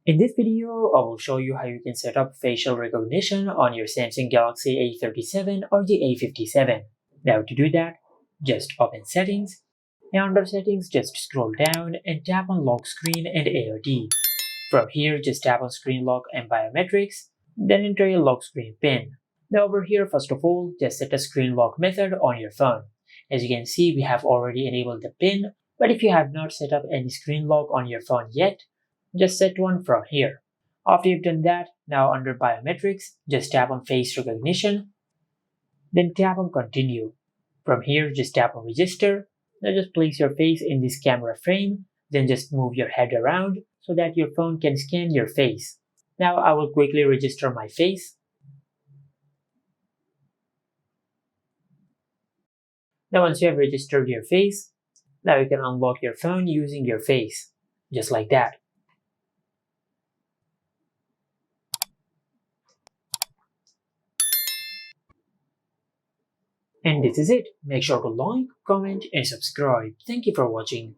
In this video, I will show you how you can set up facial recognition on your Samsung Galaxy A37 or the A57. Now to do that, just open Settings, and under Settings just scroll down and tap on Lock Screen and AOD. From here, just tap on Screen Lock and Biometrics, then enter your lock screen PIN. Now over here, first of all, just set a screen lock method on your phone. As you can see, we have already enabled the PIN, but if you have not set up any screen lock on your phone yet, just set one from here. After you've done that, now under Biometrics, just tap on Face Recognition, then tap on Continue. From here, just tap on Register. Now just place your face in this camera frame, then just move your head around so that your phone can scan your face. Now I will quickly register my face. Now once you have registered your face, now you can unlock your phone using your face, just like that. And this is it. Make sure to like, comment and subscribe. Thank you for watching.